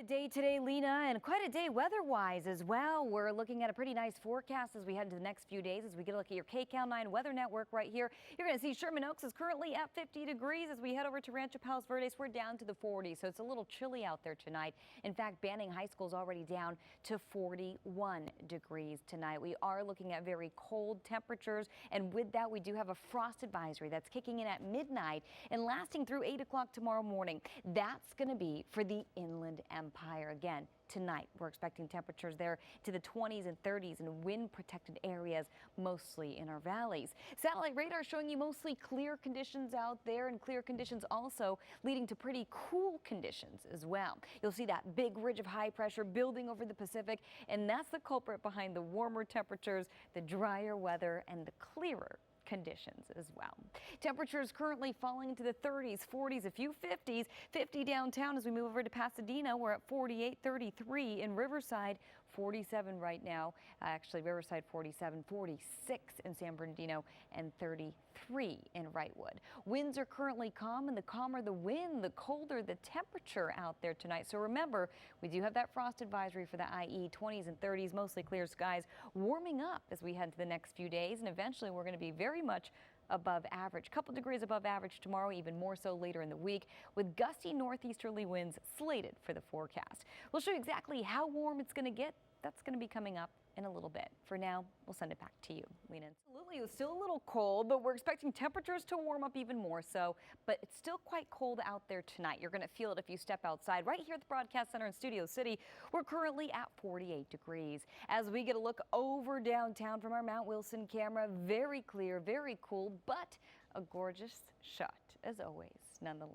Day today, Lena, and quite a day weather-wise as well. We're looking at a pretty nice forecast as we head into the next few days. As we get a look at your KCAL9 weather network right here, you're going to see Sherman Oaks is currently at 50 degrees. As we head over to Rancho Palos Verdes, we're down to the 40s, so it's a little chilly out there tonight. In fact, Banning High School is already down to 41 degrees tonight. We are looking at very cold temperatures, and with that, we do have a frost advisory that's kicking in at midnight and lasting through 8 o'clock tomorrow morning. That's going to be for the Inland Empire. Again, tonight we're expecting temperatures there to the 20s and 30s in wind protected areas, mostly in our valleys. Satellite radar showing you mostly clear conditions out there, and clear conditions also leading to pretty cool conditions as well. You'll see that big ridge of high pressure building over the Pacific, and that's the culprit behind the warmer temperatures, the drier weather, and the clearer conditions as well. Temperatures currently falling into the 30s, 40s, a few 50s. 50 downtown as we move over to Pasadena. We're at 48, 33 in Riverside, 47 right now. Actually, Riverside 47, 46 in San Bernardino, and 33 in Wrightwood. Winds are currently calm, and the calmer the wind, the colder the temperature out there tonight. So remember, we do have that frost advisory for the IE, 20s and 30s, mostly clear skies, warming up as we head to the next few days, and eventually we're going to be very much above average. A couple degrees above average tomorrow, even more so later in the week, with gusty northeasterly winds slated for the forecast. We'll show you exactly how warm it's going to get. That's going to be coming up in a little bit. For now, we'll send it back to you, Lena. Absolutely, it's still a little cold, but we're expecting temperatures to warm up even more so, but it's still quite cold out there tonight. You're going to feel it if you step outside. Right here at the Broadcast Center in Studio City, we're currently at 48 degrees. As we get a look over downtown from our Mount Wilson camera, very clear, very cool, but a gorgeous shot as always, nonetheless.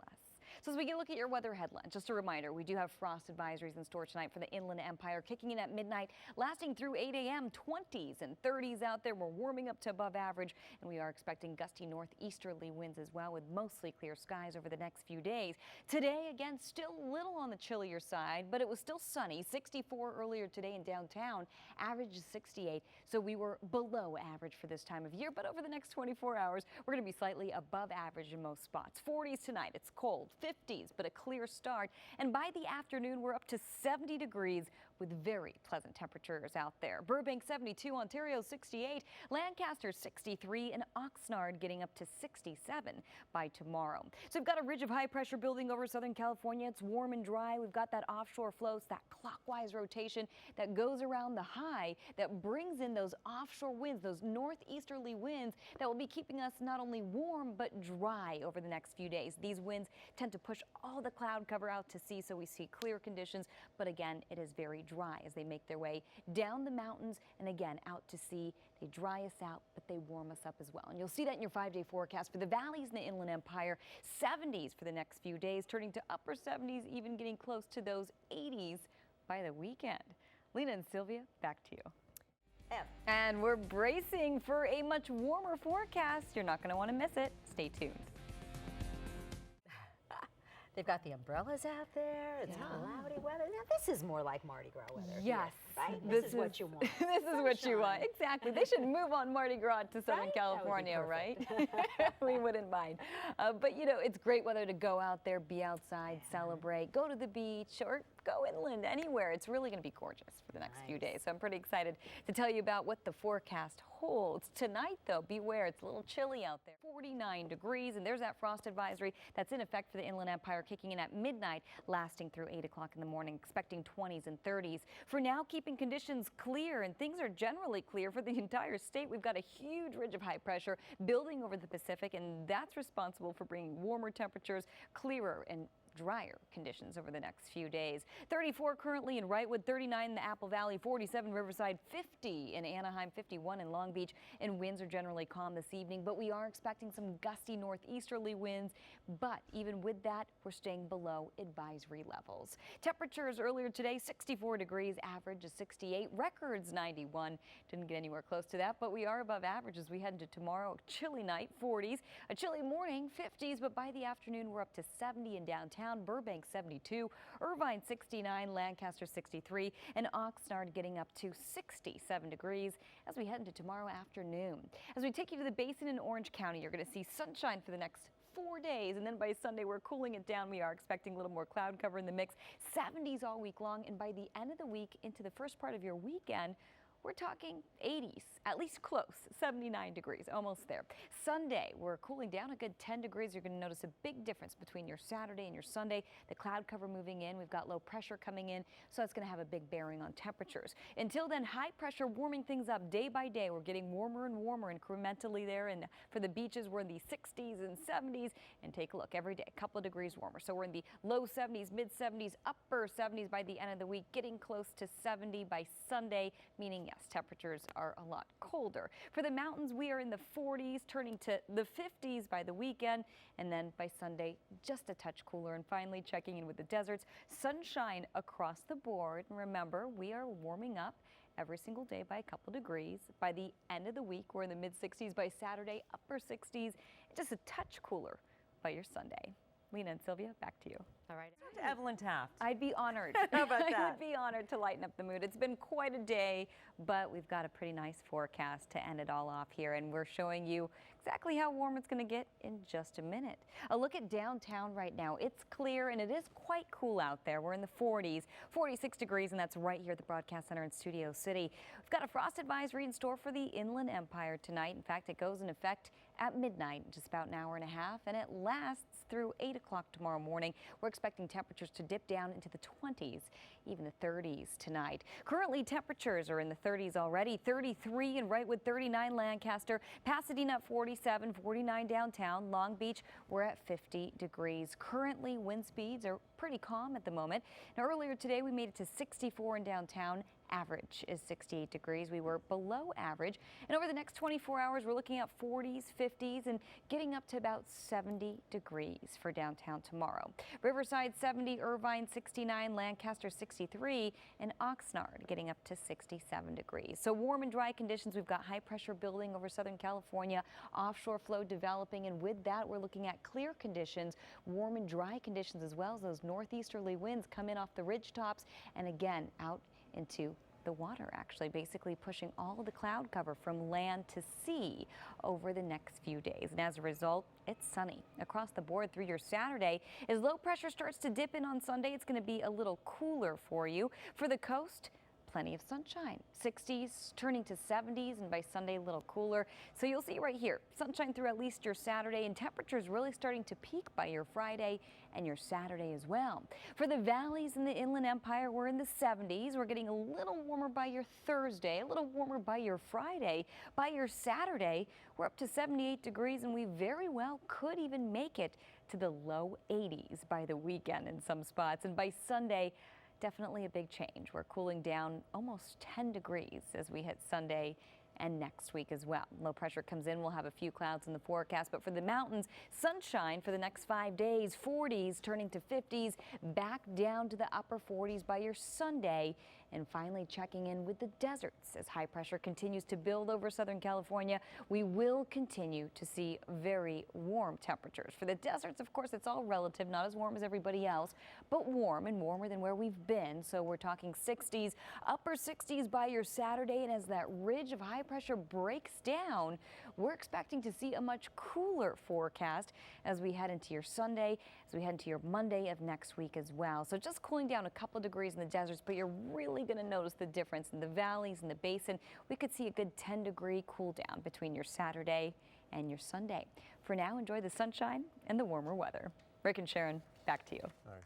So as we get a look at your weather headlines, just a reminder, we do have frost advisories in store tonight for the Inland Empire, kicking in at midnight, lasting through 8 a.m. 20s and 30s out there. We're warming up to above average, and we are expecting gusty northeasterly winds as well, with mostly clear skies over the next few days. Today, again, still a little on the chillier side, but it was still sunny. 64 earlier today in downtown, average is 68, so we were below average for this time of year. But over the next 24 hours, we're going to be slightly above average in most spots. 40s tonight, it's cold. 50s, but a clear start. And by the afternoon, we're up to 70 degrees with very pleasant temperatures out there. Burbank 72, Ontario 68, Lancaster 63, and Oxnard getting up to 67 by tomorrow. So we've got a ridge of high pressure building over Southern California. It's warm and dry. We've got that offshore flow, it's that clockwise rotation that goes around the high that brings in those offshore winds, those northeasterly winds that will be keeping us not only warm but dry over the next few days. These winds tend to push all the cloud cover out to sea, so we see clear conditions, but again, it is very dry as they make their way down the mountains and again out to sea. They dry us out, but they warm us up as well. And you'll see that in your 5-day forecast for the valleys in the Inland Empire. 70s for the next few days, turning to upper 70s, even getting close to those 80s by the weekend. Lena and Sylvia, back to you. And we're bracing for a much warmer forecast. You're not going to want to miss it. Stay tuned. They've got the umbrellas out there. It's not cloudy weather. Now, this is more like Mardi Gras weather. Yes. Here, right? This is what you want. This is what you want. Exactly. They should move on Mardi Gras to Southern California, right? We wouldn't mind. But, you know, it's great weather to go out there, be outside, celebrate, go to the beach, or go inland, anywhere. It's really going to be gorgeous for the next few days. So I'm pretty excited to tell you about what the forecast holds. Tonight, though, beware. It's a little chilly out there. 49 degrees, and there's that frost advisory that's in effect for the Inland Empire, kicking in at midnight, lasting through 8 o'clock in the morning, expecting 20s and 30s. For now, keeping conditions clear, and things are generally clear for the entire state. We've got a huge ridge of high pressure building over the Pacific, and that's responsible for bringing warmer temperatures, clearer and drier conditions over the next few days. 34 currently in Wrightwood, 39 in the Apple Valley, 47 Riverside, 50 in Anaheim, 51 in Long Beach, and winds are generally calm this evening, but we are expecting some gusty northeasterly winds. But even with that, we're staying below advisory levels. Temperatures earlier today, 64 degrees, average is 68, records 91. Didn't get anywhere close to that, but we are above average as we head into tomorrow. A chilly night, 40s, a chilly morning, 50s, but by the afternoon, we're up to 70 in downtown, Burbank 72, Irvine 69, Lancaster 63, and Oxnard getting up to 67 degrees as we head into tomorrow afternoon. As we take you to the basin in Orange County, you're going to see sunshine for the next 4 days. And then by Sunday, we're cooling it down. We are expecting a little more cloud cover in the mix. 70s all week long. And by the end of the week into the first part of your weekend, we're talking 80s, at least close, 79 degrees, almost there. Sunday, we're cooling down a good 10 degrees. You're going to notice a big difference between your Saturday and your Sunday. The cloud cover moving in. We've got low pressure coming in, so it's going to have a big bearing on temperatures. Until then, high pressure warming things up day by day. We're getting warmer and warmer incrementally there. And for the beaches, we're in the 60s and 70s. And take a look every day, a couple of degrees warmer. So we're in the low 70s, mid 70s, upper 70s by the end of the week, getting close to 70 by Sunday, meaning yes, temperatures are a lot colder. For the mountains, we are in the 40s, turning to the 50s by the weekend, and then by Sunday, just a touch cooler. And finally, checking in with the deserts, sunshine across the board. And remember, we are warming up every single day by a couple degrees. By the end of the week, we're in the mid 60s by Saturday, upper 60s, just a touch cooler by your Sunday. Lena and Sylvia, back to you. All right. To Evelyn Taft. I'd be honored. How about I that? would be honored to lighten up the mood. It's been quite a day, but we've got a pretty nice forecast to end it all off here, and we're showing you exactly how warm it's going to get in just a minute. A look at downtown right now. It's clear, and it is quite cool out there. We're in the 40s, 46 degrees, and that's right here at the Broadcast Center in Studio City. We've got a frost advisory in store for the Inland Empire tonight. In fact, it goes in effect at midnight, just about an hour and a half, and it lasts through 8 o'clock tomorrow morning. We're expecting temperatures to dip down into the 20s, even the 30s tonight. Currently, temperatures are in the 30s already, 33 in Wrightwood, 39 Lancaster, Pasadena at 47, 49 downtown, Long Beach, we're at 50 degrees. Currently, wind speeds are pretty calm at the moment. Now, earlier today, we made it to 64 in downtown. Average is 68 degrees. We were below average. And over the next 24 hours, we're looking at 40s, 50s, and getting up to about 70 degrees for downtown tomorrow. Riverside 70, Irvine 69, Lancaster 63, and Oxnard getting up to 67 degrees. So warm and dry conditions. We've got high pressure building over Southern California, offshore flow developing, and with that, we're looking at clear conditions, warm and dry conditions, as well as those northeasterly winds come in off the ridge tops and again out into the water, actually basically pushing all of the cloud cover from land to sea over the next few days. And as a result, it's sunny across the board through your Saturday. As low pressure starts to dip in on Sunday, it's going to be a little cooler for you. For the coast, plenty of sunshine, 60s turning to 70s, and by Sunday a little cooler. So you'll see right here, sunshine through at least your Saturday, and temperatures really starting to peak by your Friday and your Saturday as well. For the valleys in the Inland Empire, we're in the 70s. We're getting a little warmer by your Thursday, a little warmer by your Friday. By your Saturday, we're up to 78 degrees, and we very well could even make it to the low 80s by the weekend in some spots. And by Sunday, definitely a big change. We're cooling down almost 10 degrees as we hit Sunday and next week as well. Low pressure comes in. We'll have a few clouds in the forecast, but for the mountains, sunshine for the next 5 days, 40s turning to 50s, back down to the upper 40s by your Sunday, and finally checking in with the deserts. As high pressure continues to build over Southern California, we will continue to see very warm temperatures. For the deserts, of course, it's all relative, not as warm as everybody else, but warm and warmer than where we've been. So we're talking 60s, upper 60s by your Saturday, and as that ridge of high pressure breaks down, we're expecting to see a much cooler forecast as we head into your Sunday, as we head into your Monday of next week as well. So just cooling down a couple degrees in the deserts, but you're really going to notice the difference in the valleys and the basin. We could see a good 10-degree cool down between your Saturday and your Sunday. For now, enjoy the sunshine and the warmer weather. Rick and Sharon, back to you. All right.